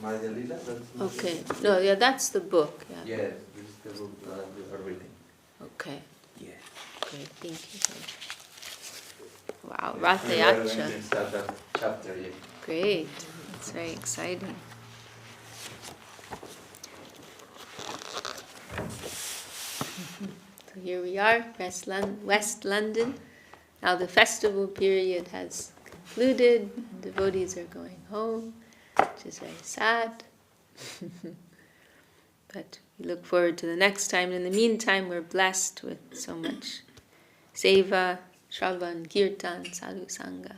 Madhya-līlā? Okay. No, yeah, that's the book. Yeah. Yes, this is the book we are reading. Okay. Yeah. Great, thank you. Wow, We are Ratha-yātrā. going to start that chapter, yeah. Great. That's very exciting. So here we are, West London. Now the festival period has concluded. Devotees are going home, which is very sad. But we look forward to the next time. In the meantime, we're blessed with so much seva, shravan, kirtan, sadhu sangha,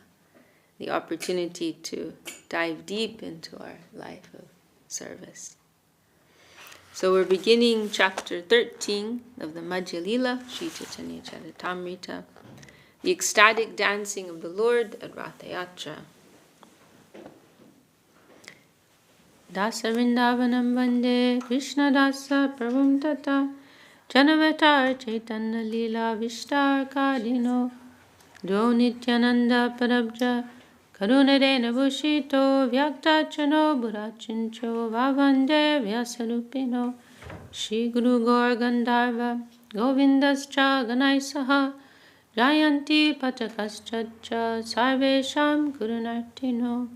the opportunity to dive deep into our life of service. So we're beginning chapter 13 of the Madhya-līlā, Caitanya-Caritāmṛta, the ecstatic dancing of the Lord at Ratha-yātrā. Dasa Vrindavanam Vande Kṛṣṇadāsa Prabhum Tata Janavatar Caitanya-Līlā Vishtar Kadino Do Nityananda Parabja Karunarena Bhushito Vyakta-chano Burachincho Vavande Vyasalupino Shri Guru Gaur Gandharva Govindascha Ganaisaha Jayanti Patakaschacha Sarvesham Gurunartino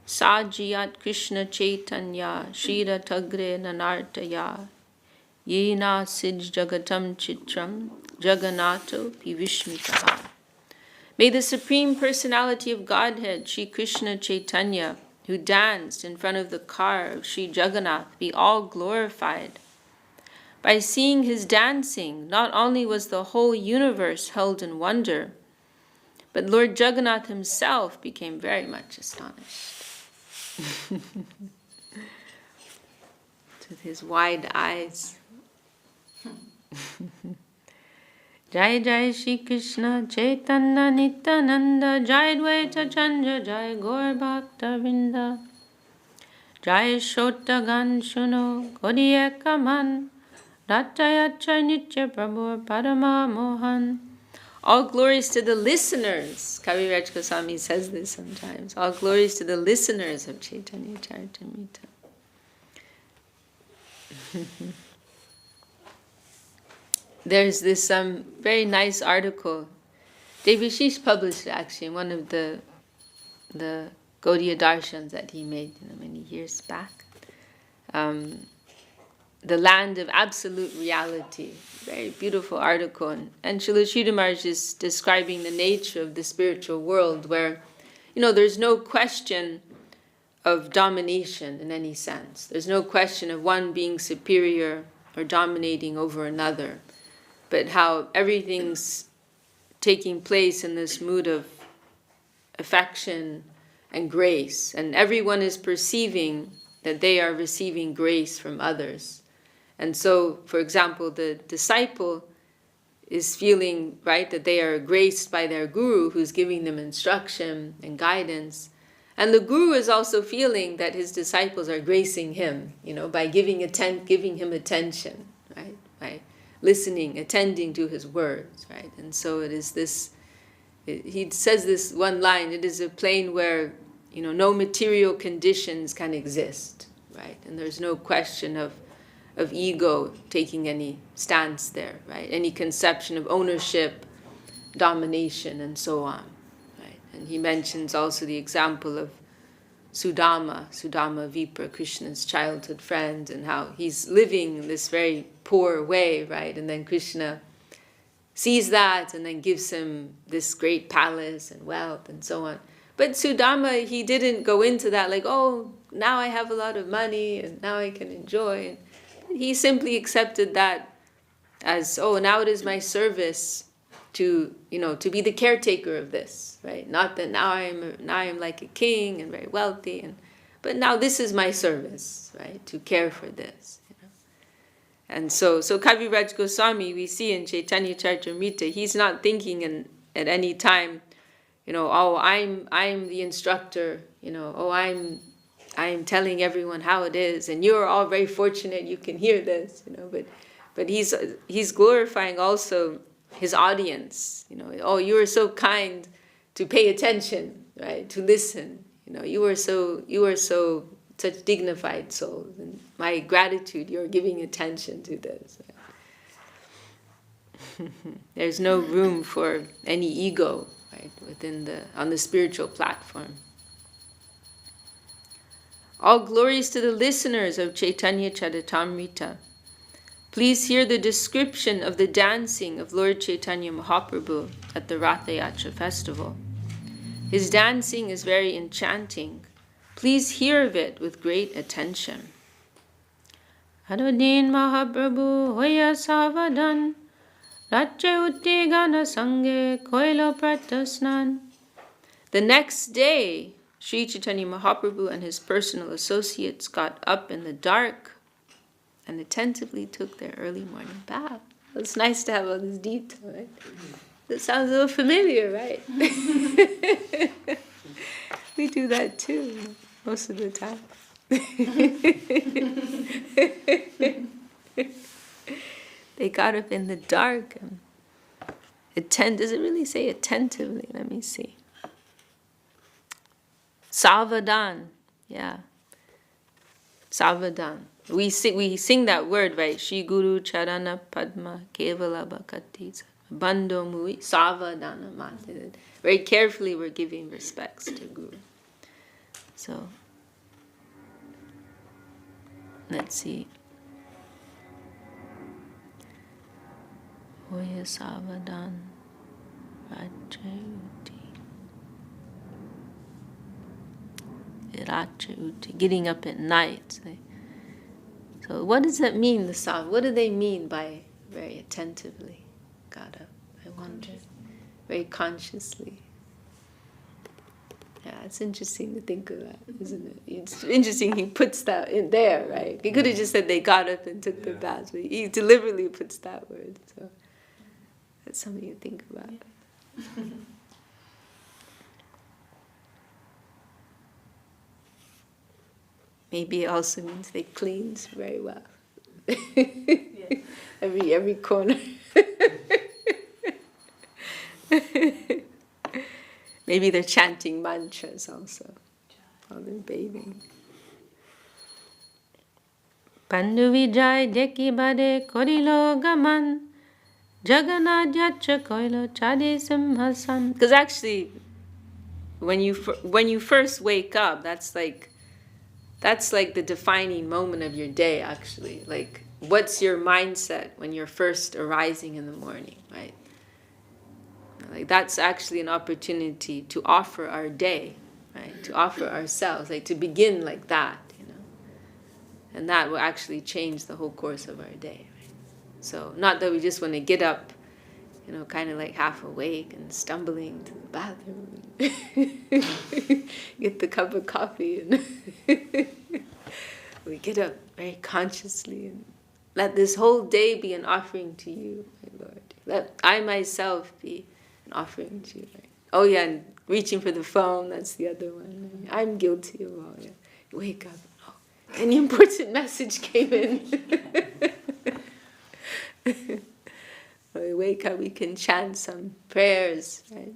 Sajiyat Krishna Chaitanya Shira Tagre Nanartaya Yena Sij Jagatam Chitram Jaganato Pivishmitaha. May the Supreme Personality of Godhead, Shri Krishna Chaitanya, who danced in front of the car of Shri Jagannath, be all glorified. By seeing his dancing, not only was the whole universe held in wonder, but Lord Jagannath himself became very much astonished. With his wide eyes. Jai Jai Shri Krishna Chaitanya Nityananda Jai Dvaita Chandra Jai Gaur Bhakta Vrinda Jai Shota Gan Shuno Gaudiya Man Ratha-yātrā Nitya Prabhu Parama Mohan. All glories to the listeners. Kavirāja Gosvāmī says this sometimes. All glories to the listeners of Caitanya-Caritāmṛta. There's this very nice article. Devashish published it actually in one of the Gaudiya Darshans that he made many years back. The Land of Absolute Reality. Very beautiful article. And Srila Śrīla Maharaj is describing the nature of the spiritual world where, there's no question of domination in any sense. There's no question of one being superior or dominating over another. But how everything's taking place in this mood of affection and grace. And everyone is perceiving that they are receiving grace from others. And so, for example, the disciple is feeling, right, that they are graced by their guru who's giving them instruction and guidance. And the guru is also feeling that his disciples are gracing him, by giving him attention, right, by listening, attending to his words, right? And so it is this, he says this one line, it is a plane where, no material conditions can exist, right? And there's no question of ego taking any stance there, right? Any conception of ownership, domination, and so on, right? And he mentions also the example of Sudama Vipra, Krishna's childhood friend, and how he's living in this very poor way, right? And then Krishna sees that and then gives him this great palace and wealth and so on. But Sudama, he didn't go into that like, oh, now I have a lot of money and now I can enjoy. He simply accepted that as, oh, now it is my service to be the caretaker of this, right? Not that now I'm like a king and very wealthy, but now this is my service, right? To care for this, And so Kavirāja Gosvāmī, we see in Caitanya-Caritāmṛta, he's not thinking at any time, oh, I'm the instructor, oh, I'm telling everyone how it is, and you're all very fortunate you can hear this, but he's glorifying also his audience, oh, you are so kind to pay attention, right, to listen, you are so such dignified souls. And my gratitude, you're giving attention to this. There's no room for any ego, right, on the spiritual platform. All glories to the listeners of Caitanya-Caritāmṛta. Please hear the description of the dancing of Lord Chaitanya Mahaprabhu at the Ratha-yātrā festival. His dancing is very enchanting. Please hear of it with great attention. Adodin Mahaprabhu hoya savadan, Ratche utti gana sange koilo pratasnan. The next day, Sri Chaitanya Mahaprabhu and his personal associates got up in the dark and attentively took their early morning bath. It's nice to have all this detail, right? That sounds a little familiar, right? We do that too, most of the time. They got up in the dark and does it really say attentively? Let me see. Savadan, yeah. Savadan. We sing that word, right? Shri Guru Charana Padma Kevala Bhakati Bandho Mui Savadana Mate. Very carefully we're giving respects to Guru. So, let's see. Hoya Savadan Rachayuti. Getting up at night. So what does that mean, the Sav? What do they mean by very attentively got up? I wonder. Very consciously. Yeah, it's interesting to think of that, isn't it? It's interesting he puts that in there, right? He could have just said they got up and took the bath, but he deliberately puts that word. So that's something to think about. Maybe it also means they cleaned very well. Every corner. Maybe they're chanting mantras also while they're bathing. Pandu vijay deki bade korilo gaman Jagannath-yatra koilo chade simhasan. Because actually, when you first wake up, that's like the defining moment of your day, actually. Like, what's your mindset when you're first arising in the morning, right? Like, that's actually an opportunity to offer our day, right? To offer ourselves, like to begin like that, you know. And that will actually change the whole course of our day, right? So, not that we just want to get up, you know, kind of like half awake and stumbling to the bathroom. Get the cup of coffee and we get up very consciously and let this whole day be an offering to you, my Lord. Let I myself be an offering to you. Right? Oh yeah, and reaching for the phone, that's the other one. I'm guilty of all. Yeah. Wake up. Oh, any important message came in. When we wake up, we can chant some prayers, right?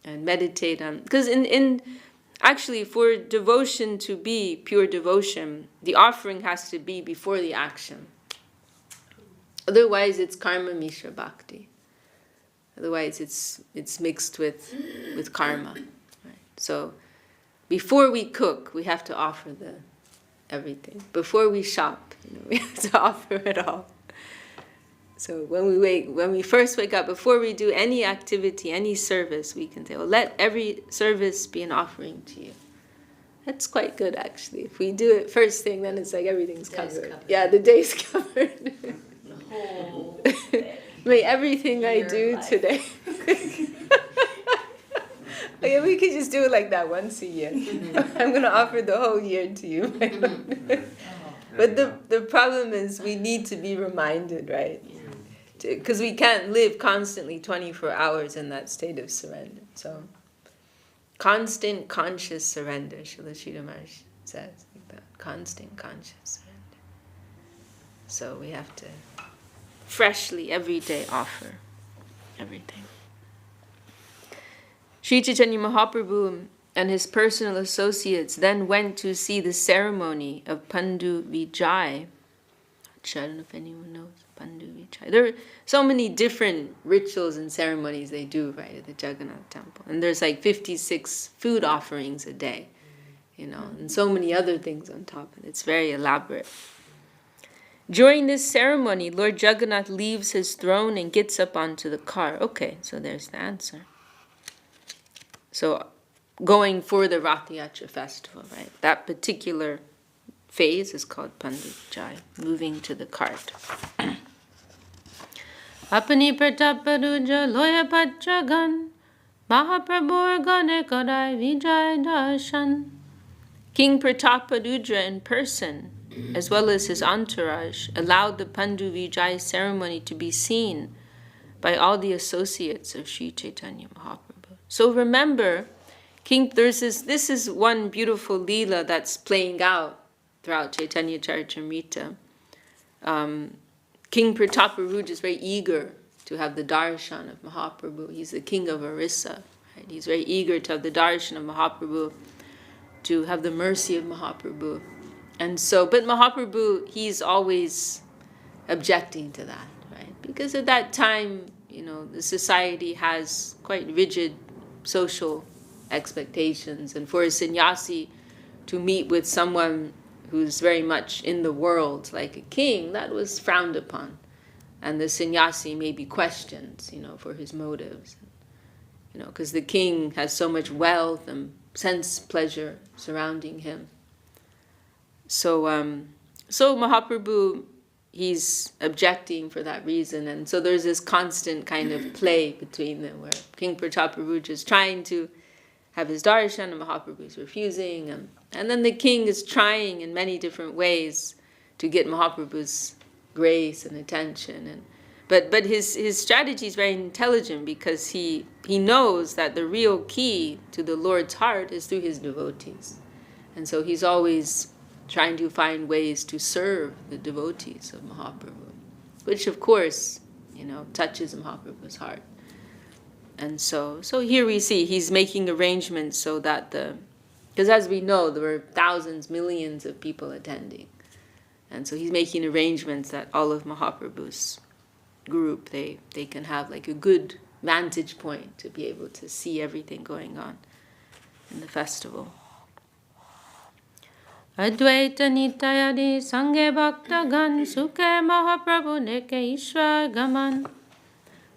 And meditate on, because actually for devotion to be pure devotion, the offering has to be before the action. Otherwise it's karma mishra bhakti. Otherwise it's mixed with karma. Right? So before we cook, we have to offer everything. Before we shop, we have to offer it all. So when we first wake up, before we do any activity, any service, we can say, well, let every service be an offering to you. That's quite good, actually. If we do it first thing, then it's like everything's covered. Yeah, the day's covered. The whole day. May everything I do today. Okay, we could just do it like that once a year. I'm going to offer the whole year to you. But the problem is we need to be reminded, right? Because we can't live constantly 24 hours in that state of surrender. So, constant conscious surrender, Śrīla Śrīla Maharaj says like that. Constant conscious surrender. So we have to freshly every day offer everything. Sri Chaitanya Mahaprabhu and his personal associates then went to see the ceremony of Pandu Vijay. I don't know if anyone knows Pandu Vijay. There are so many different rituals and ceremonies they do, right, at the Jagannath temple. And there's like 56 food offerings a day, and so many other things on top. And it's very elaborate. During this ceremony, Lord Jagannath leaves his throne and gets up onto the car. Okay, so there's the answer. So going for the Ratha-yātrā festival, right? That particular phase is called Pandu Vijay, moving to the cart. Apani prataparuja loya patragan, Mahaprabhur gane karai Vijay darshan. King Prataparudra in person, as well as his entourage, allowed the Pandu Vijay ceremony to be seen by all the associates of Sri Chaitanya Mahaprabhu. So remember, this is one beautiful Leela that's playing out throughout Caitanya-Caritāmṛta. King Prataparudra is very eager to have the darshan of Mahaprabhu. He's the king of Orissa. Right? He's very eager to have the darshan of Mahaprabhu, to have the mercy of Mahaprabhu. And so, but Mahaprabhu, he's always objecting to that, right? Because at that time, the society has quite rigid social expectations. And for a sannyasi to meet with someone who's very much in the world, like a king, that was frowned upon. And the sannyasi may be questioned, for his motives. Because the king has so much wealth and sense pleasure surrounding him. So Mahaprabhu, he's objecting for that reason. And so there's this constant kind of play between them where King Prataparudra is trying to have his darshan and Mahaprabhu is refusing. And then the king is trying in many different ways to get Mahaprabhu's grace and attention. But his strategy is very intelligent because he knows that the real key to the Lord's heart is through his devotees. And so he's always trying to find ways to serve the devotees of Mahaprabhu, which of course, touches Mahaprabhu's heart. And so here we see he's making arrangements so that because as we know, there were thousands, millions of people attending. And so he's making arrangements that all of Mahaprabhu's group, they can have like a good vantage point to be able to see everything going on in the festival. Advaita Nitayadi Sanghe Bhaktagan Sukhe Mahaprabhu Neke Ishwar Gaman.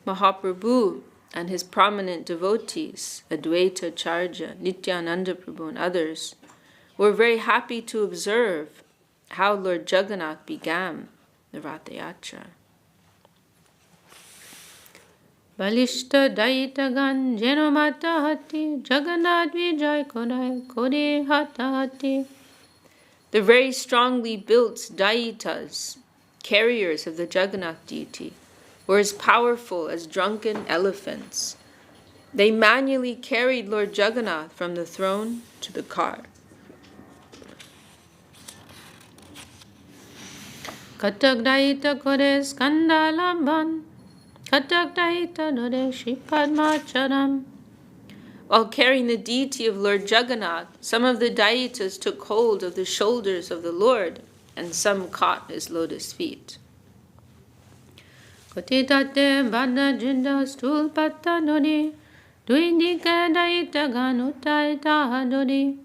Mahaprabhu and his prominent devotees, Advaita Charja, Nityananda Prabhu and others, were very happy to observe how Lord Jagannath began the Ratha-yātrā. Balishta Daitagan Jenomata Hati Jagannath Vijay Kodai Kode Hata Hati. The very strongly built Daitas, carriers of the Jagannath deity, were as powerful as drunken elephants. They manually carried Lord Jagannath from the throne to the car. Katak Daita Kode Skandalamban, Katak Daita Dode Shripadmacharam. While carrying the deity of Lord Jagannath, some of the Daitas took hold of the shoulders of the Lord, and some caught his lotus feet. Kotitate Bada Jinda Stul Patta Dodi, Duindike Daita Ganutai Tahadodi.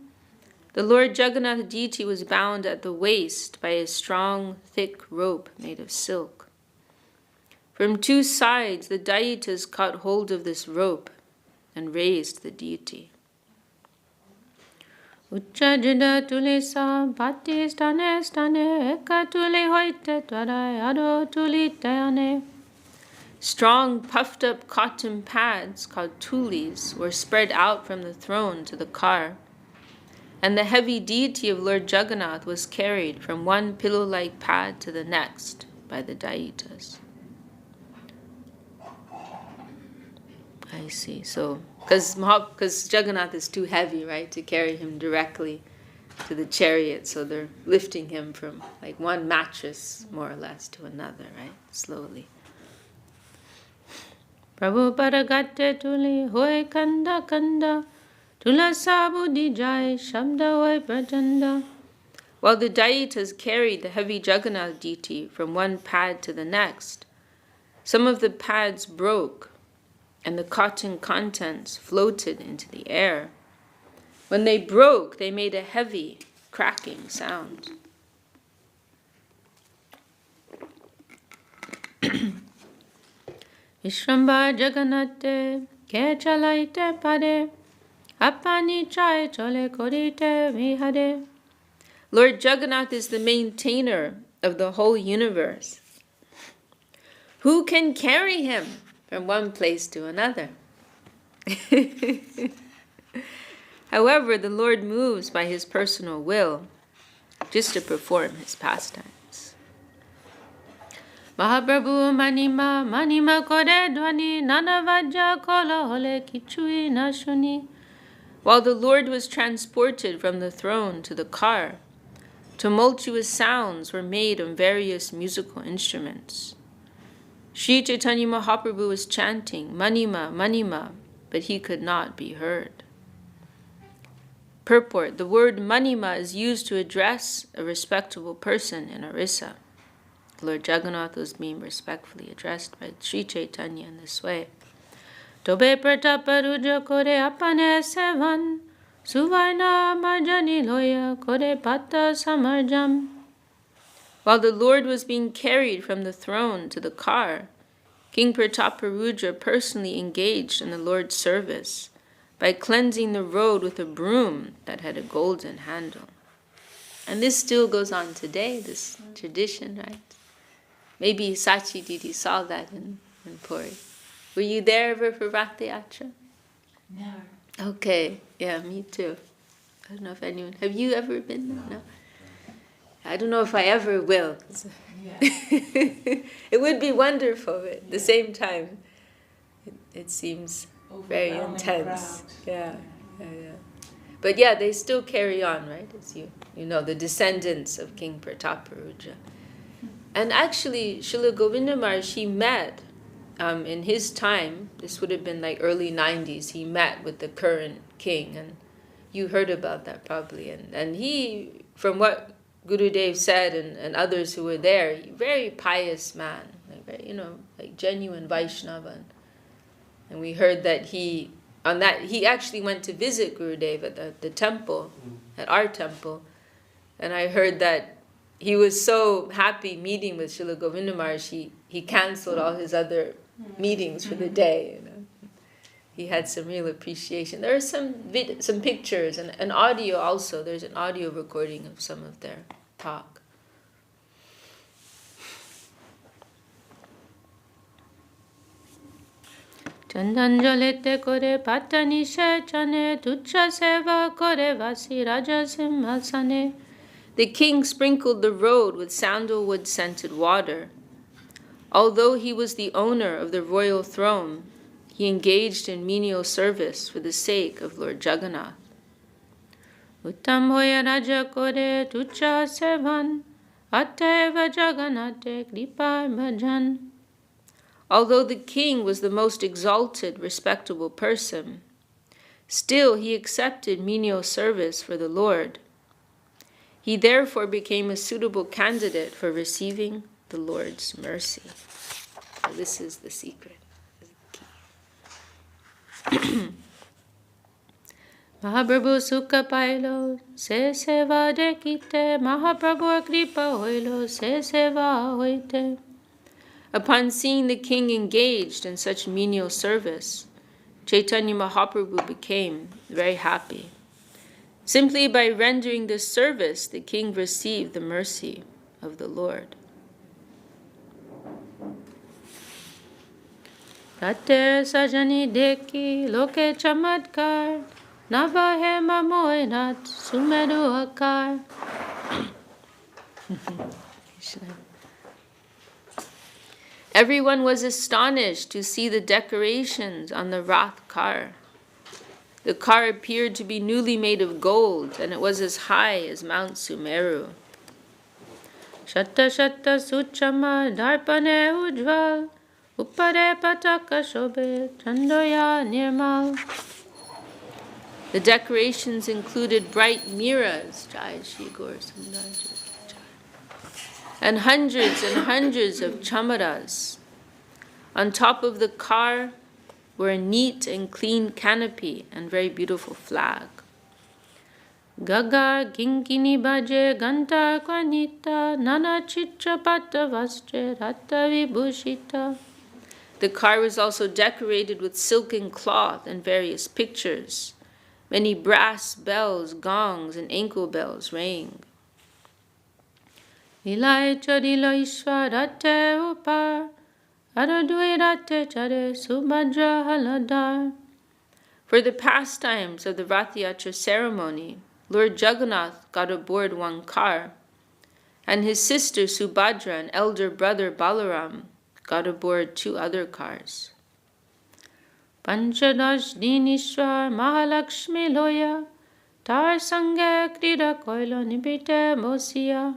The Lord Jagannath deity was bound at the waist by a strong, thick rope made of silk. From two sides, the Daitas caught hold of this rope and raised the deity. Ucca jida tulisa bhatti stane eka tuli hoite twarai ado tuli tayane. Strong, puffed-up cotton pads called tulis were spread out from the throne to the car, and the heavy deity of Lord Jagannath was carried from one pillow-like pad to the next by the Daitas. I see. So, because Jagannath is too heavy, right, to carry him directly to the chariot, so they're lifting him from like one mattress, more or less, to another, right, slowly. Prabhu paragatte tuli hoy kanda kanda Tulasa buddhi jai shabda vai prachanda. While the Daitas carried the heavy Jagannath deity from one pad to the next, some of the pads broke and the cotton contents floated into the air. When they broke, they made a heavy, cracking sound. Vishramba Jagannathe ke chalaite pade apani chai chole korite vihade. Lord Jagannath is the maintainer of the whole universe. Who can carry him from one place to another? However, the Lord moves by his personal will just to perform his pastimes. Mahaprabhu manima manima kore dwani nanavajja kola hole kichui nashuni. While the Lord was transported from the throne to the car, tumultuous sounds were made on various musical instruments. Sri Chaitanya Mahaprabhu was chanting, Manima, Manima, but he could not be heard. Purport: the word Manima is used to address a respectable person in Orissa. Lord Jagannath was being respectfully addressed by Sri Chaitanya in this way. Tobe prataparuja kore apane sevan, suvarna marjani loya kore pata samarjam. While the Lord was being carried from the throne to the car, King Prataparudra personally engaged in the Lord's service by cleansing the road with a broom that had a golden handle. And this still goes on today, this tradition, right? Maybe Sachi Didi saw that in Puri. Were you there ever for Ratha-yātrā? Never. Okay, yeah, me too. I don't know if anyone, have you ever been there? No? I don't know if I ever will. Yeah. It would be wonderful, but at the same time, it seems very intense. Crowd. Yeah. But yeah, they still carry on, right? As you know, the descendants of King Prataparudra. And actually, Srila Govinda Maharaj, he met, in his time, this would have been like early 90s, he met with the current king, and you heard about that probably. And he, from what Gurudev said and others who were there, very pious man, like genuine Vaishnava. And we heard that he actually went to visit Gurudev at the temple, at our temple, and I heard that he was so happy meeting with Srila Govinda Maharaj, he cancelled all his other meetings for the day. He had some real appreciation. There are some pictures and an audio also. There's an audio recording of some of their talk. Chandanjalete kore patani shechane tucha seva kore vasi raja simhasane. The king sprinkled the road with sandalwood scented water. Although he was the owner of the royal throne, he engaged in menial service for the sake of Lord Jagannath. Uttam hoya raja kore tucha sevan, ateva Jagannathe kripa bhajan. Although the king was the most exalted, respectable person, still he accepted menial service for the Lord. He therefore became a suitable candidate for receiving the Lord's mercy. So this is the secret. Mahaprabhu sukha pailo, se seva dekite, Mahaprabhu kripa hoilo, se seva hoite. Upon seeing the king engaged in such menial service, Chaitanya Mahaprabhu became very happy. Simply by rendering this service, the king received the mercy of the Lord. Tate sajani deki loke chamatkar, navahe mamoinat sumeru akar. Everyone was astonished to see the decorations on the Rath car. The car appeared to be newly made of gold, and it was as high as Mount Sumeru. Shatta shatta suchama darpane ujval, uppare pataka shobe chandoya nirmal. The decorations included bright miras, and hundreds of chamaras. On top of the car were a neat and clean canopy and very beautiful flag. Gaga kinkini baje ganta kwanita nana chitra pata vastre rata vibhushita. The car was also decorated with silken cloth and various pictures. Many brass bells, gongs, and ankle bells rang. Ilai chadila ishwarate upar, araduirate chare subhadra haladar. For the pastimes of the Ratha-yātrā ceremony, Lord Jagannath got aboard one car, and his sister Subhadra and elder brother Balaram got aboard 2 other cars. Panchadash Dinishwar Mahalakshmi Loya Tar Sangha Krida Koila Nibite Bosiya.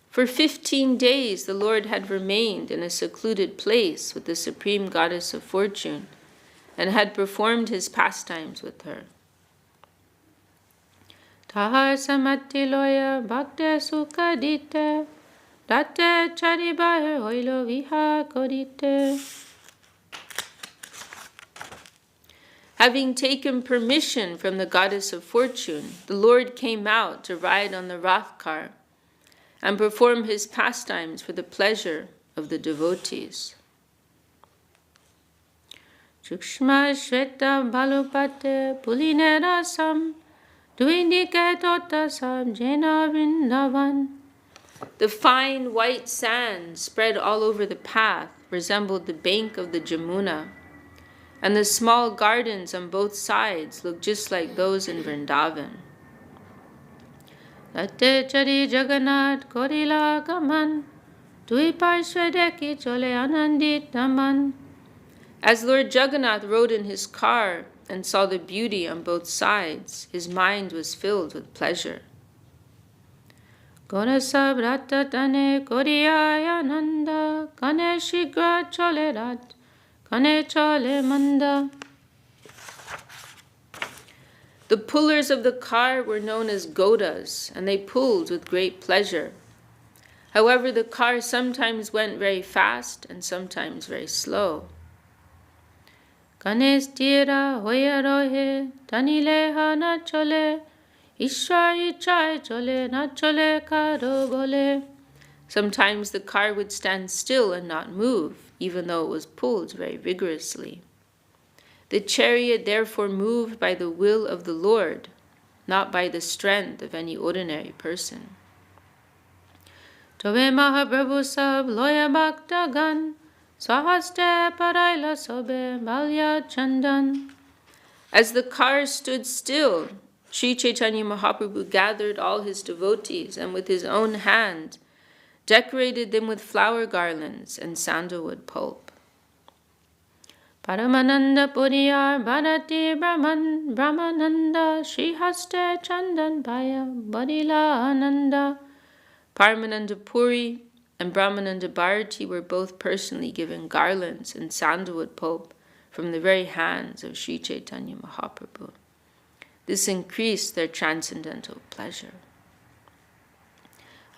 For 15 days the Lord had remained in a secluded place with the Supreme Goddess of Fortune and had performed his pastimes with her. Tahar Samati Loya Bhakte Sukha Dite Rate Charibahir Hoilo Viha Korite. Having taken permission from the Goddess of Fortune, the Lord came out to ride on the Rath car and perform his pastimes for the pleasure of the devotees. Chukshma Shveta Balupate Pulinera Sam Duindike Tota Sam Jena Vrindavan. The fine white sand spread all over the path resembled the bank of the Jamuna, and the small gardens on both sides looked just like those in Vrindavan. Latte chari Jagannath korila gaman, tui parshvedeki chole anandit daman. As Lord Jagannath rode in his car and saw the beauty on both sides, his mind was filled with pleasure. Gorasa brata tane koriyaya nanda, kane shigra chole rat, kane chole manda. The pullers of the car were known as godas, and they pulled with great pleasure. However, the car sometimes went very fast and sometimes very slow. Kane stira hoya rohe, tanileha na chole, ishwar ichai chole na chole karo bole. Sometimes the car would stand still and not move, even though it was pulled very vigorously. The chariot therefore moved by the will of the Lord, not by the strength of any ordinary person. Tobe Mahaprabhu sab loya bhakta gan, swahaste paraila sobe balya chandan. As the car stood still, Sri Chaitanya Mahaprabhu gathered all his devotees and with his own hand decorated them with flower garlands and sandalwood pulp. Paramananda Puriyar Bharati Brahmananda Shri Haste Chandan Bhaya Badila Ananda. Paramananda Puri and Brahmananda Bharati were both personally given garlands and sandalwood pulp from the very hands of Sri Chaitanya Mahaprabhu. This increased their transcendental pleasure.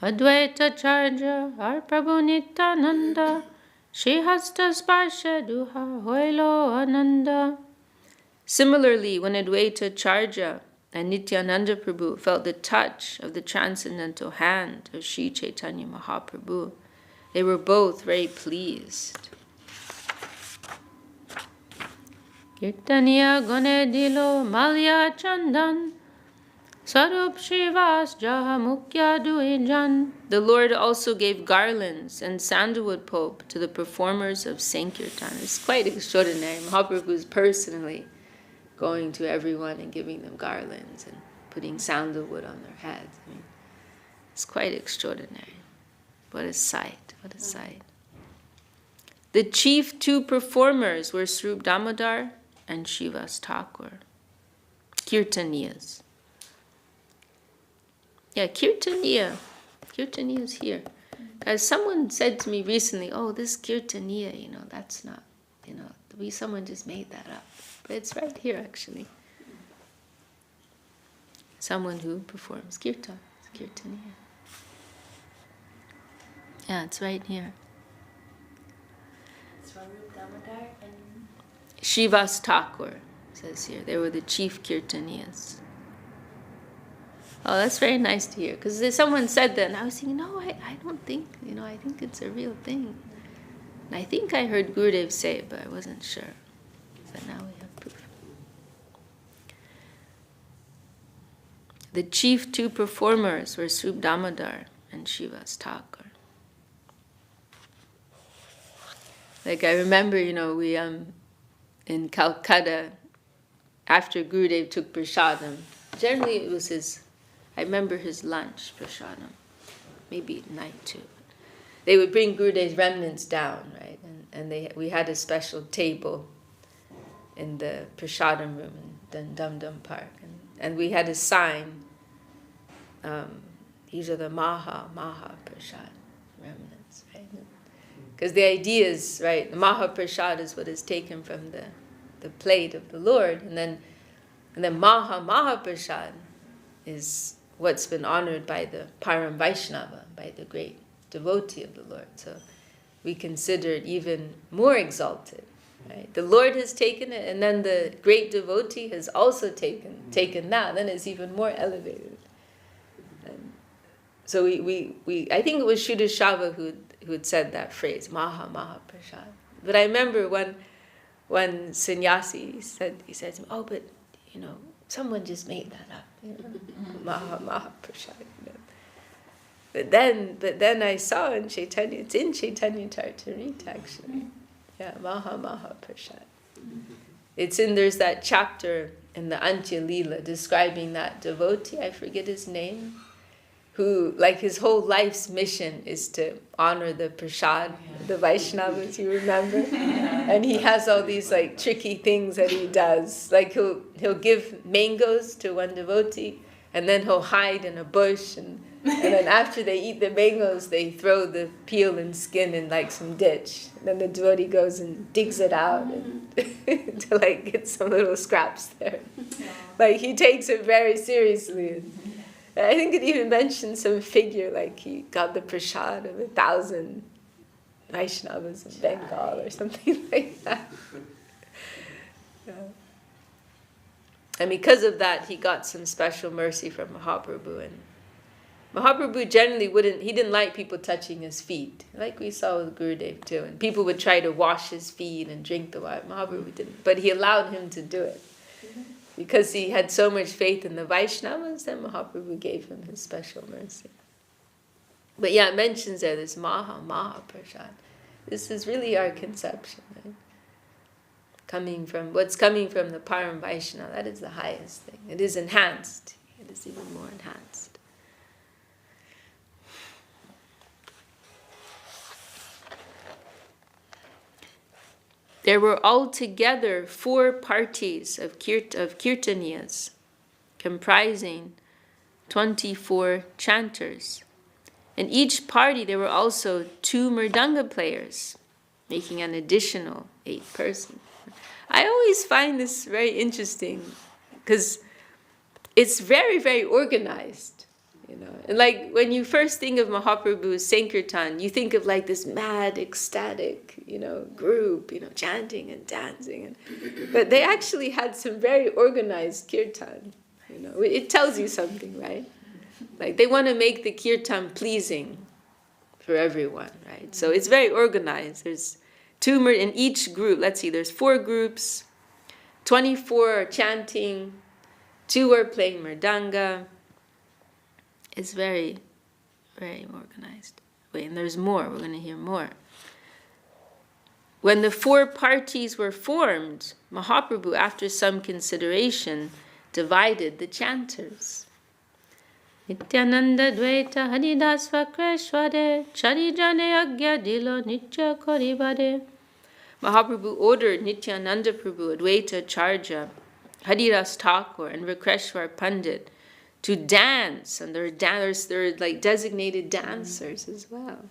Advaita Charja Har Prabhu Nityananda Shri Hasta Sparsha Duha Hoilo Ananda. Similarly, when Advaita Charja and Nityananda Prabhu felt the touch of the transcendental hand of Sri Chaitanya Mahaprabhu, they were both very pleased. Kirtaniya Gone Dilo Malya Chandan Sarup Shivas Jaha Mukya Duijan. The Lord also gave garlands and sandalwood pulp to the performers of Sankirtan. It's quite extraordinary. Mahaprabhu is personally going to everyone and giving them garlands and putting sandalwood on their heads. I mean, it's quite extraordinary. What a sight, what a sight. The chief 2 performers were Swarup Damodar and Shivas Thakur, Kirtaniyas. Yeah, Kirtaniya. Kirtaniya is here. Because someone said to me recently, oh, this Kirtaniya, that's not, someone just made that up. But it's right here, actually. someone who performs kirtan, kirtaniya. Yeah, it's right here. Swarup Damodar and Srivas Thakur says here, they were the chief kirtaniyas. Oh, that's very nice to hear. Because someone said that, and I was thinking, no, I don't think, I think it's a real thing. And I think I heard Gurudev say it, but I wasn't sure. So now we have proof. The chief two performers were Swarup Damodar and Srivas Thakur. Like I remember, we in Calcutta, after Gurudev took prasadam, generally it was I remember his lunch, prasadam, maybe at night too. They would bring Gurudev's remnants down, right? And we had a special table in the prasadam room in Dum Dum Park. And we had a sign, these are the Maha Prasad remnants, right? Because the idea is, right, the Maha Prasad is what is taken from the plate of the Lord, and then Maha Prasad is what's been honored by the Param Vaishnava, by the great devotee of the Lord. So we consider it even more exalted. Right? The Lord has taken it, and then the great devotee has also taken that. Then it's even more elevated. And so we I think it was Shuddhashava who had said that phrase, Maha Prasad. But I remember when sannyasi he said to me, oh, but someone just made that up, Maha Prasad. But then I saw in Chaitanya, it's in Caitanya-Caritāmṛta actually. Yeah, Maha Prasad. There's that chapter in the Madhya-līlā describing that devotee, I forget his name, who, like, his whole life's mission is to honor the prasad, the Vaishnavas, you remember? And he has all these, like, tricky things that he does. Like, he'll give mangoes to one devotee, and then he'll hide in a bush, and then after they eat the mangoes, they throw the peel and skin in, like, some ditch. And then the devotee goes and digs it out and to, like, get some little scraps there. Like, he takes it very seriously. I think it even mentioned some figure, like he got the prasad of 1,000 Vaishnavas in Bengal or something like that. Yeah. And because of that, he got some special mercy from Mahaprabhu. And Mahaprabhu generally he didn't like people touching his feet, like we saw with Gurudev too. And people would try to wash his feet and drink the water. Mahaprabhu didn't, but he allowed him to do it. Because he had so much faith in the Vaishnavas, then Mahaprabhu gave him his special mercy. But yeah, it mentions there this Maha Prasad. This is really our conception, right? What's coming from the Param Vaishnava, that is the highest thing. It is enhanced. It is even more enhanced. There were altogether 4 parties of kirtaniyas, comprising 24 chanters. In each party there were also 2 mridanga players, making an additional 8 persons. I always find this very interesting, because it's very, very organized. And like when you first think of Mahaprabhu's Sankirtan, you think of like this mad, ecstatic, group, chanting and dancing. But they actually had some very organized kirtan. It tells you something, right? Like they want to make the kirtan pleasing for everyone, right? So it's very organized. There's 2 in each group. Let's see, there's 4 groups, 24 are chanting, 2 are playing mridanga. It's very, very organized. Wait, and there's more. We're going to hear more. When the 4 parties were formed, Mahaprabhu, after some consideration, divided the chanters. Nityananda Dvaita Hadidasva Kṛṣṇadāsa Charijane Agya Dilo Nitya Koribade. Mahaprabhu ordered Nityananda Prabhu, Advaita Charja, Haridas Thakur, and Vikreshwar Pandit to dance, and there are like designated dancers as well,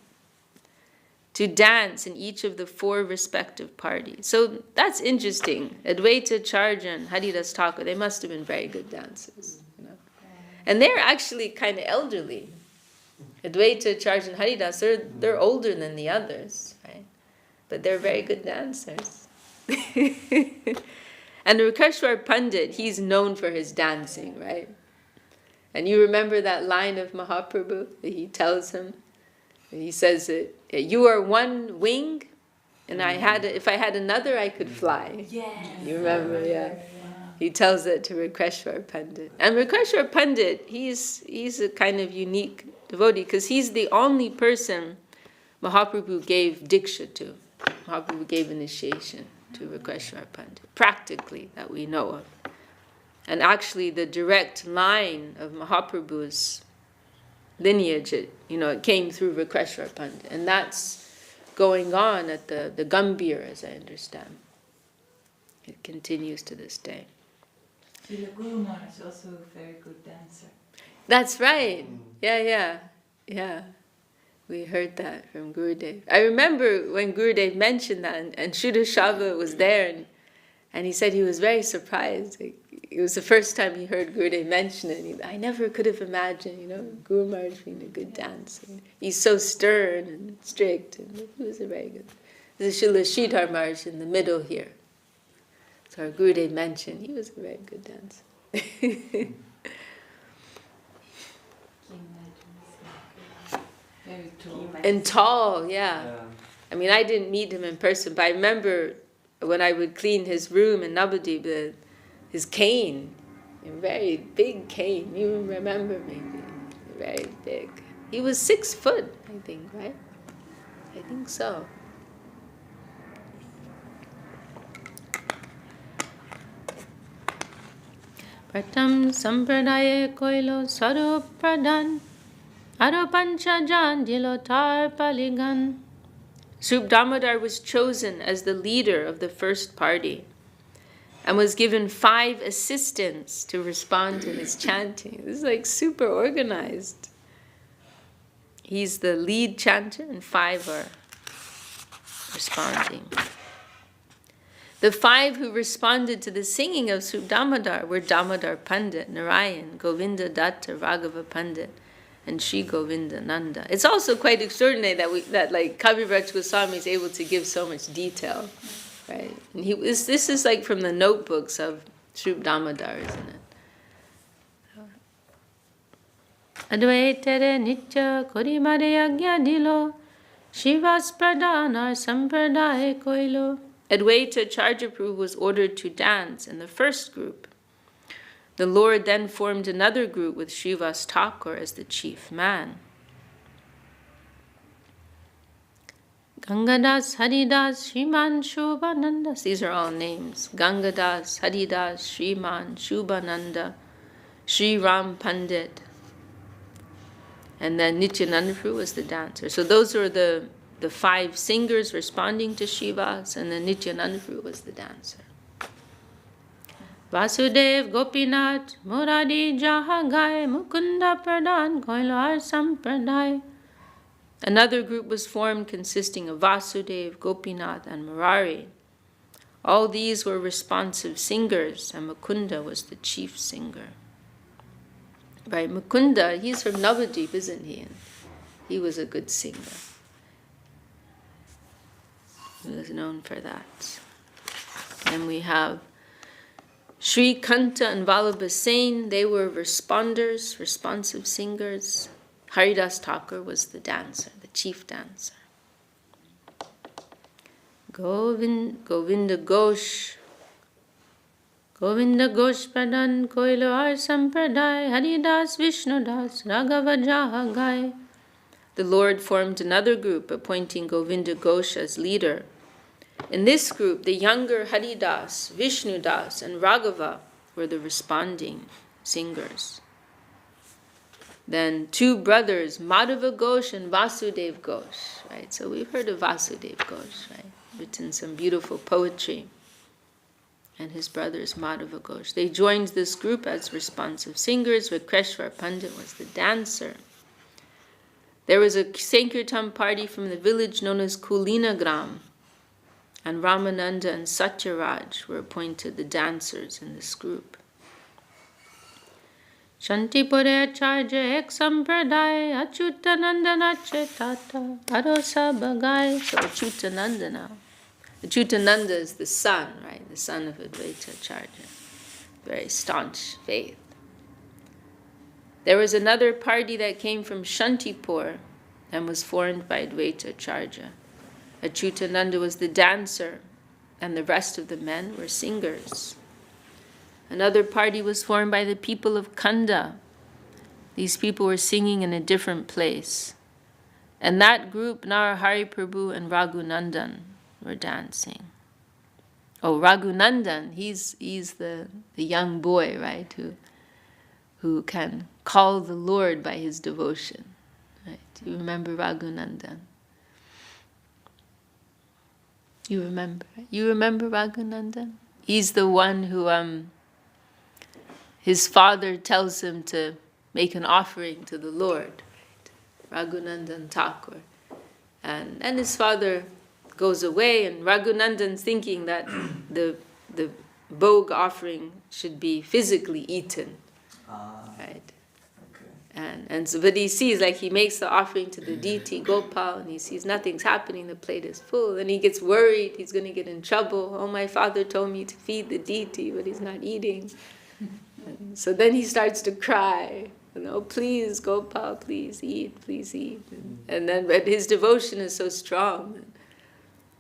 to dance in each of the 4 respective parties. So that's interesting. Advaita Charja and Haridas Thakur, they must have been very good dancers. And they're actually kind of elderly. Advaita, Charge, and Haridas, they're older than the others, right? But they're very good dancers. And Rakeshwar Pandit, he's known for his dancing, right? And you remember that line of Mahaprabhu that he tells him? He says that you are one wing, and if I had another, I could fly. Yes. You remember, yeah. He tells that to Rakeshwar Pandit. And Rakeshwar Pandit, he's a kind of unique devotee because he's the only person Mahaprabhu gave Diksha to. Mahaprabhu gave initiation to Rakeshwar Pandit, practically, that we know of. And actually the direct line of Mahaprabhu's lineage, it came through Rakeshwar Pandit. And that's going on at the Gambhir, as I understand. It continues to this day. The Guru Maharaj is also a very good dancer. That's right. Yeah. We heard that from Gurudev. I remember when Gurudev mentioned that, and Shuddha was there, and he said he was very surprised. It was the first time he heard Gurudev mention it. I never could have imagined, Guru Maharaj being a good dancer. He's so stern and strict, and he was a very good. There's Srila Sridhar Maharaj in the middle here. So our Gurudev mentioned he was a very good dancer. Very tall. And tall, yeah. I mean, I didn't meet him in person, but I remember when I would clean his room in Navadvip, his cane, a very big cane. You remember maybe? Very big. He was 6 foot, I think, right? I think so. Pratam Sampradaye Koilo Sarup Pradhan Aropanchajan Dilotar Paligan. Srup Damodar was chosen as the leader of the first party and was given 5 assistants to respond to his chanting. This is like super organized. He's the lead chanter and 5 are responding. The 5 who responded to the singing of Srup Damodar were Damodar Pandit, Narayan, Govinda Datta, Raghava Pandit, and Sri Govinda Nanda. It's also quite extraordinary that Kavirāja Gosvāmī is able to give so much detail, right? And this is like from the notebooks of Srup Damodar, isn't it? Advaitere Nitya Korimare Agya Dilo Shivas Pradhanar Sampradaya Koilo. Advaita Charjaprabhu was ordered to dance in the first group. The Lord then formed another group with Srivas Thakur as the chief man. Gangadas, Haridas, Shriman, Shubhananda. These are all names. Gangadas, Haridas, Shriman, Shubhananda, Sri Ram Pandit. And then Nityananda Prabhu was the dancer. So those are the 5 singers responding to Shivas, and then Nityananda Prabhu was the dancer. Vasudev, Gopinath, Murari, Jahagai, Mukunda Pradhan, Koilar Sampradai. Another group was formed consisting of Vasudev, Gopinath, and Murari. All these were responsive singers, and Mukunda was the chief singer. Right, Mukunda, he's from Navadvip, isn't he? And he was a good singer. He was known for that. And we have Sri Kanta and Vallabha Sen, they were responders, responsive singers. Haridas Thakur was the dancer, the chief dancer. Govinda Ghosh Pradhan Koilo Ar Sampradai Haridas Vishnudas Raghava Jahagai. The Lord formed another group, appointing Govinda Ghosh as leader. In this group, the younger Haridas, Vishnudas, and Raghava were the responding singers. Then 2 brothers, Madhava Ghosh and Vasudev Ghosh. Right? So we've heard of Vasudev Ghosh, right? Written some beautiful poetry. And his brothers, Madhava Ghosh. They joined this group as responsive singers, where Rakeshwar Pandit was the dancer. There was a Sankirtan party from the village known as Kulinagram, and Ramananda and Satyaraj were appointed the dancers in this group. Shantipure Acharya Ek Sampradaya Achyutanandana Chetata Arosa Bagai. So Achyutanandana. Achyutananda is the son, right? The son of Advaita Acharya. Very staunch faith. There was another party that came from Shantipur and was formed by Advaita Acharya. Achyutananda was the dancer, and the rest of the men were singers. Another party was formed by the people of Kanda. These people were singing in a different place. And that group, Narahari Prabhu and Raghunandan, were dancing. Oh, Raghunandan, he's the young boy, right, who can call the Lord by his devotion. Right? Do you remember Raghunandan? You remember Raghunandan? He's the one who his father tells him to make an offering to the Lord. Right? Raghunandan Thakur. And his father goes away, and Raghunandan's thinking that the bhog offering should be physically eaten. Right? Okay. And so, but he sees, like, he makes the offering to the deity Gopal, and he sees nothing's happening, the plate is full, and he gets worried, he's going to get in trouble. Oh, my father told me to feed the deity, but he's not eating. And so then he starts to cry, please, Gopal, please eat, please eat. And then, but his devotion is so strong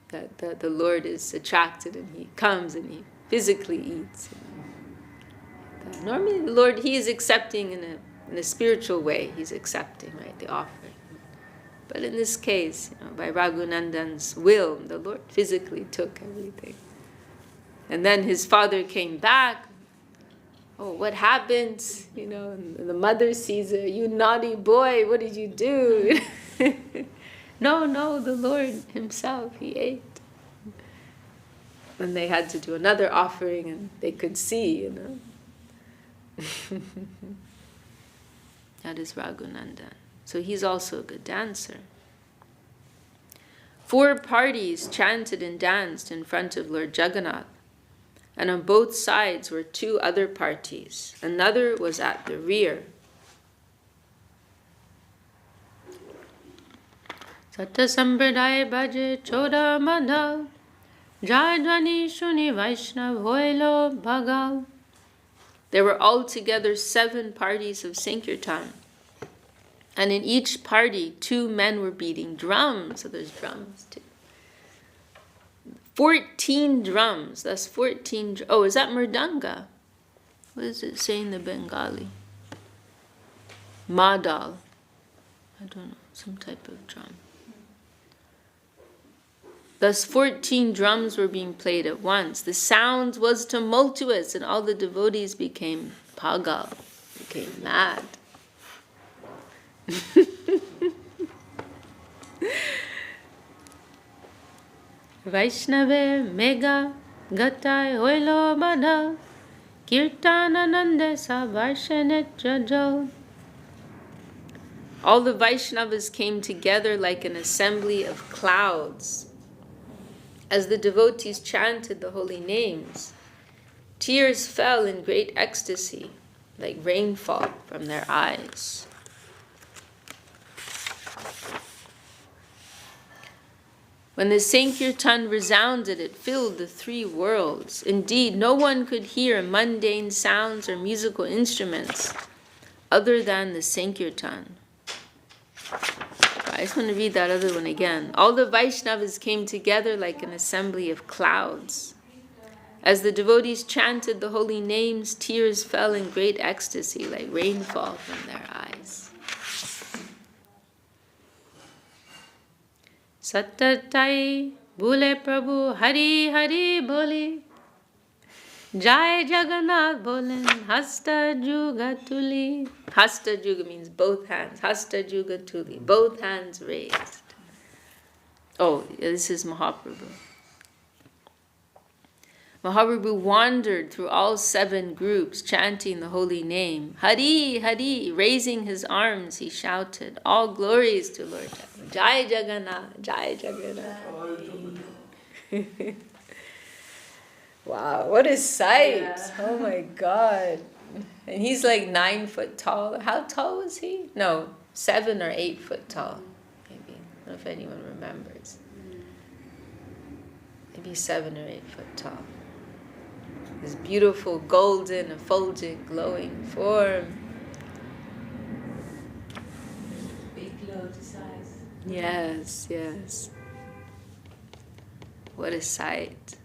that the Lord is attracted, and he comes and he physically eats. Normally the Lord, he is accepting in a spiritual way, he's accepting, right, the offering. But in this case, by Raghunandan's will, the Lord physically took everything. And then his father came back. Oh, what happened? And the mother sees her, you naughty boy, what did you do? No, the Lord himself, he ate. And they had to do another offering, and they could see, That is Raghunandan. So he's also a good dancer. 4 parties chanted and danced in front of Lord Jagannath, and on both sides were 2 other parties. Another was at the rear. Satta Sampradaya Bhaje Choda Madha Jadvani Shuni Vaishnav Hoilo Bhagal. There were altogether 7 parties of Sankirtan. And in each party, 2 men were beating drums. So there's drums too. 14 drums. That's 14. Oh, is that Mridanga? What does it say in the Bengali? Madal. I don't know. Some type of drum. Thus 14 drums were being played at once. The sound was tumultuous, and all the devotees became pagal, became mad. Vaishnave mega gatai hoilo bada kirtananande sa varshanet jajo. All the Vaishnavas came together like an assembly of clouds. As the devotees chanted the holy names, tears fell in great ecstasy, like rainfall from their eyes. When the Sankirtan resounded, it filled the 3 worlds. Indeed, no one could hear mundane sounds or musical instruments other than the Sankirtan. I just want to read that other one again. All the Vaishnavas came together like an assembly of clouds. As the devotees chanted the holy names, tears fell in great ecstasy like rainfall from their eyes. Sattatai Bole Prabhu Hari Hari Boli Jai Jagannath Bolen Hasta Juga Tuli. Hasta Juga means both hands. Hasta Juga Tuli, both hands raised. Oh, this is Mahaprabhu. Mahaprabhu wandered through all 7 groups, chanting the holy name. Hari, Hari, raising his arms, he shouted, all glories to Lord Jagannath. Jai Jagannath, Jai Jagannath. Wow, what a sight! Oh my God. And he's like 9 foot tall. How tall was he? No, 7 or 8 foot tall. Maybe. I don't know if anyone remembers. Maybe 7 or 8 foot tall. This beautiful, golden, effulgent, glowing form. Big lotus eyes. Yes, yes. What a sight.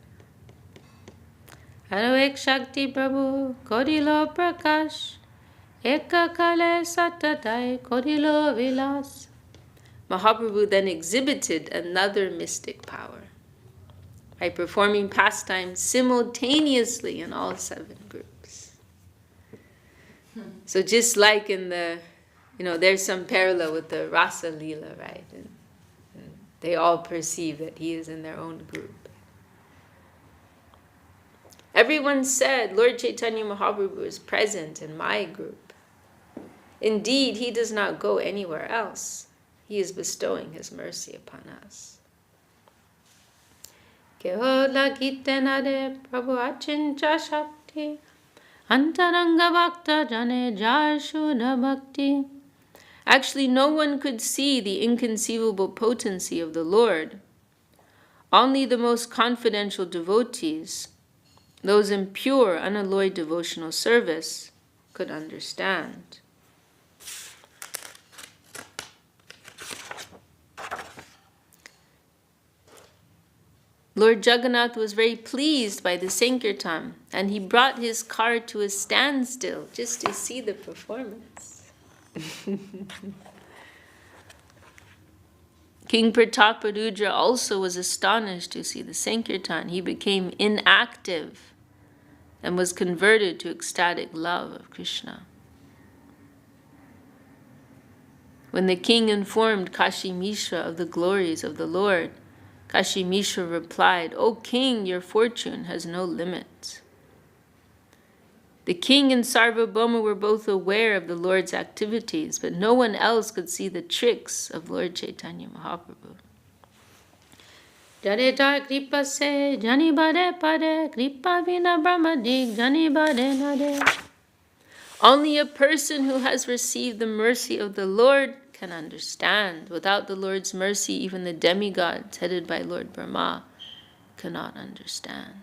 Aroek Shakti Prabhu, Kodilo Prakash, Eka Kale Satatai, Kodilo Vilas. Mahaprabhu then exhibited another mystic power by performing pastimes simultaneously in all 7 groups. So just like in the, there's some parallel with the Ratha-yātrā, right? And they all perceive that he is in their own group. Everyone said, Lord Chaitanya Mahaprabhu is present in my group. Indeed, he does not go anywhere else. He is bestowing his mercy upon us. Kehola Gitenade Prabhu Achincha Shakti Antaranga Bhakta Jane Jar Shuddha Bhakti. Actually, no one could see the inconceivable potency of the Lord. Only the most confidential devotees, those in pure, unalloyed devotional service, could understand. Lord Jagannath was very pleased by the Sankirtan, and he brought his car to a standstill just to see the performance. King Prataparudra also was astonished to see the Sankirtan. He became inactive and was converted to ecstatic love of Krishna. When the king informed Kashi Mishra of the glories of the Lord, Kashi Mishra replied, "O king, your fortune has no limits." The king and Sarvabhauma were both aware of the Lord's activities, but no one else could see the tricks of Lord Chaitanya Mahaprabhu. Jareta kripa se jani bade pade kripa vina brahmadik jani bade nade. Only a person who has received the mercy of the Lord can understand. Without the Lord's mercy, even the demigods headed by Lord Brahma cannot understand.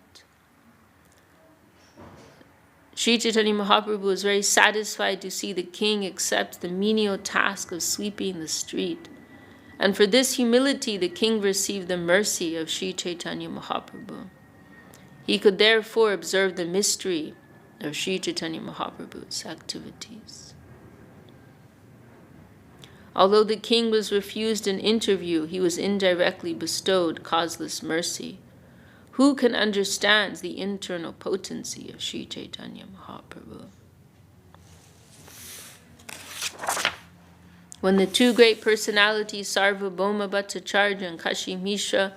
Sri Chaitanya Mahaprabhu was very satisfied to see the king accept the menial task of sweeping the street. And for this humility, the king received the mercy of Sri Chaitanya Mahaprabhu. He could therefore observe the mystery of Sri Chaitanya Mahaprabhu's activities. Although the king was refused an interview, he was indirectly bestowed causeless mercy. Who can understand the internal potency of Sri Chaitanya Mahaprabhu? When the two great personalities, Sarvabhauma Bhattacharya and Kashi Mishra,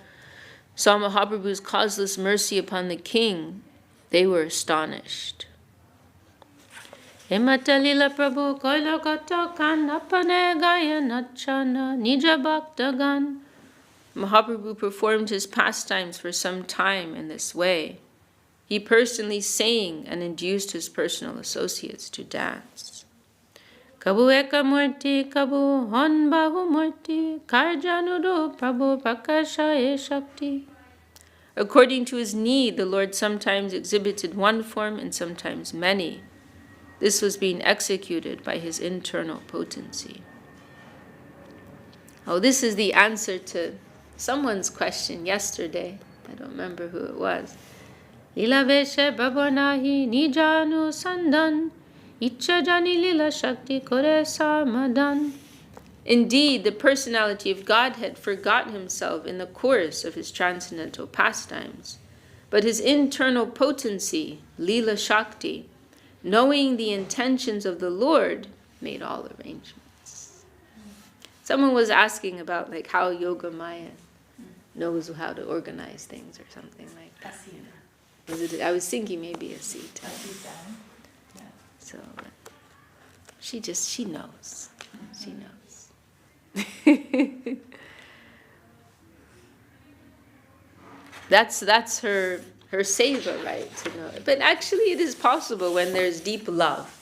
saw Mahaprabhu's causeless mercy upon the king, they were astonished. Madhya-līlā Prabhu koilo katokan apane gaya nachana nija bhaktagan. Mahaprabhu performed his pastimes for some time in this way. He personally sang and induced his personal associates to dance. Kabu eka murti, kabu hon bahu murti, karjanudu Prabhu prakashaye shakti. According to his need, the Lord sometimes exhibited one form and sometimes many. This was being executed by his internal potency. Oh, this is the answer to someone's question yesterday. I don't remember who it was. Lila veshe babanahi nijanu sandan, icha jani lila shakti kore samadan. Indeed, the personality of Godhead forgot himself in the course of his transcendental pastimes, but his internal potency, lila shakti, knowing the intentions of the Lord, made all arrangements. Someone was asking about how Yoga Maya knows how to organize things or something like that. I was thinking maybe a seat. Yeah. So she knows. She knows. That's her seva, right, to know it. But actually it is possible when there's deep love.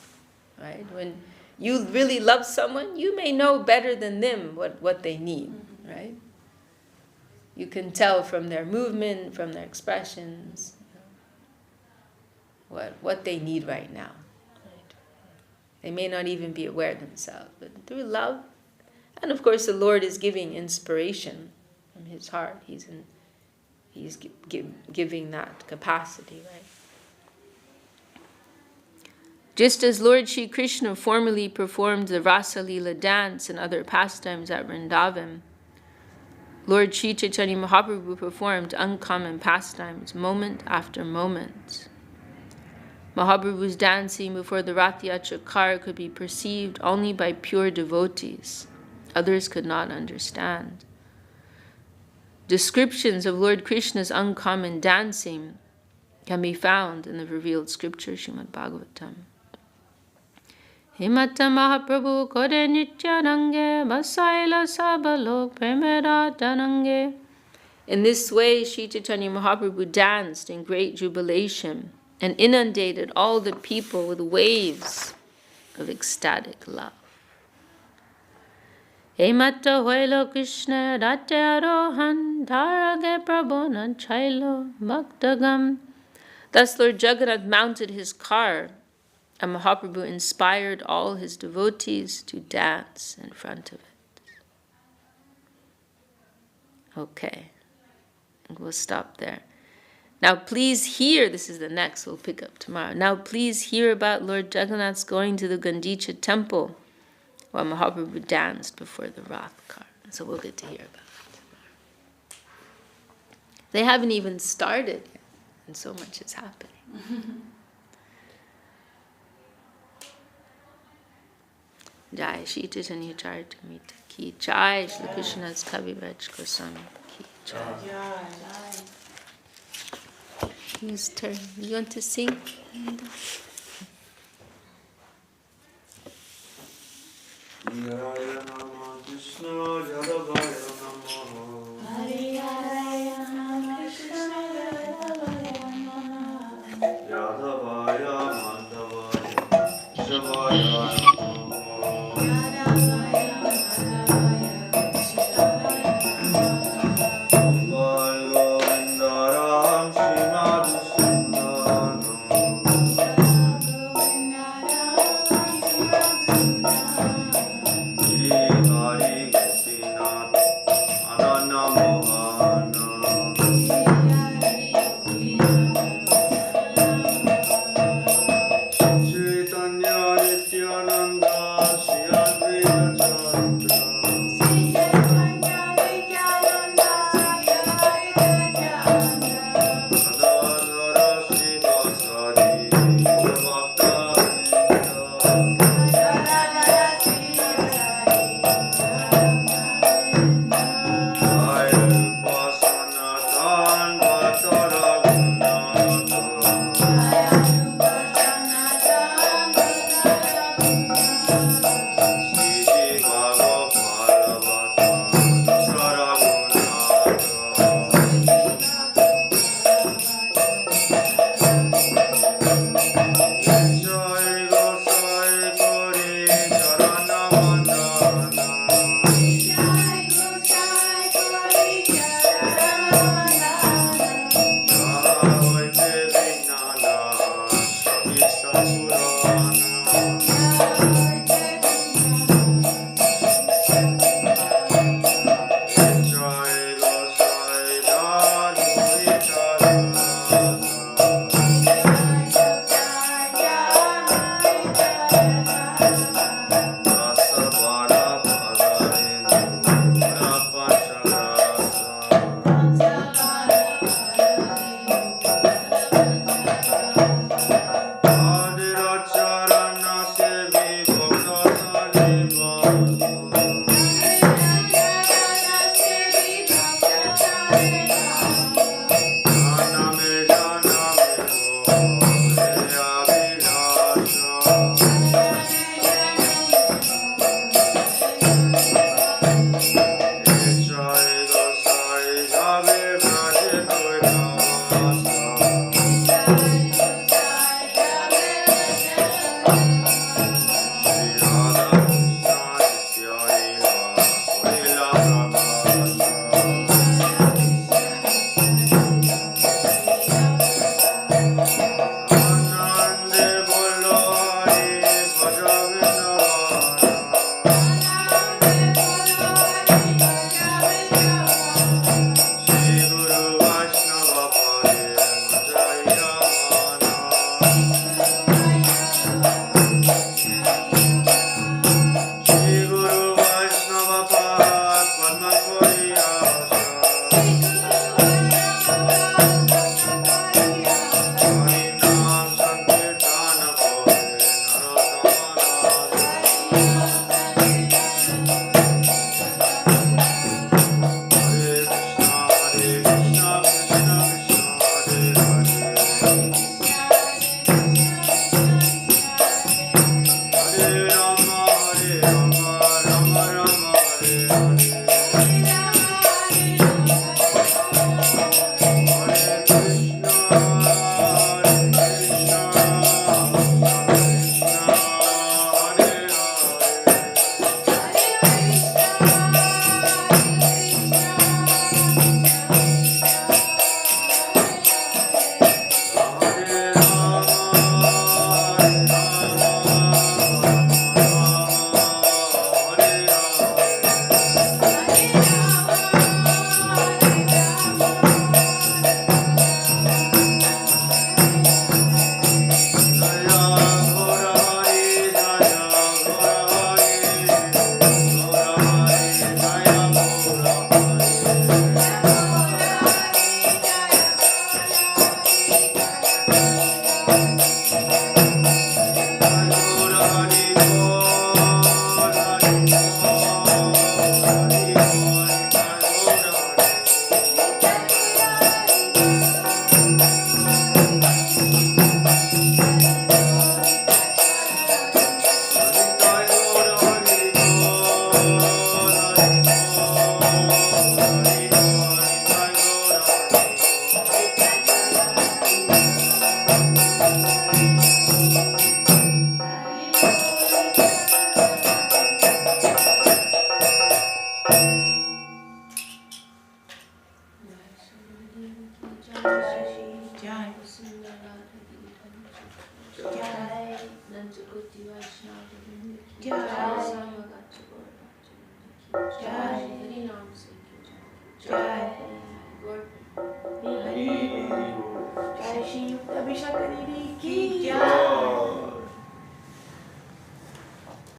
right? When you really love someone, you may know better than them what they need, right? You can tell from their movement, from their expressions, what they need right now. Right? They may not even be aware themselves, but through love, and of course the Lord is giving inspiration from His heart. He's giving that capacity, right? Just as Lord Shri Krishna formerly performed the Rasa-līlā dance and other pastimes at Vrindavan, Lord Sri Chaitanya Mahaprabhu performed uncommon pastimes moment after moment. Mahaprabhu's dancing before the Ratha-yātrā car could be perceived only by pure devotees. Others could not understand. Descriptions of Lord Krishna's uncommon dancing can be found in the revealed scripture Srimad Bhagavatam. Himata Mahaprabhu kore nityanange masaila sabalo premera danange. In this way, Sri Chaitanya Mahaprabhu danced in great jubilation and inundated all the people with waves of ecstatic love. Hemata hoilo Krishna Ratha-yātrā dharage prabhu chailo bhaktagam. Thus Lord Jagannath mounted his car, and Mahaprabhu inspired all his devotees to dance in front of it. Okay, we'll stop there. Now please hear, this is the next, we'll pick up tomorrow. Now please hear about Lord Jagannath's going to the Gundicha temple while Mahaprabhu danced before the Rath car. So we'll get to hear about it tomorrow. They haven't even started yet, and so much is happening. Jai Shri Caitanya-Caritāmṛta ki Jai, Shri Krishna's Kavirāja Gosvāmī ki Jai. Whose turn? You want to sing? Hare Krishna, Yadavaya Namaha. Hare Krishna, Yadavaya Madhavaya, Shavaya Namo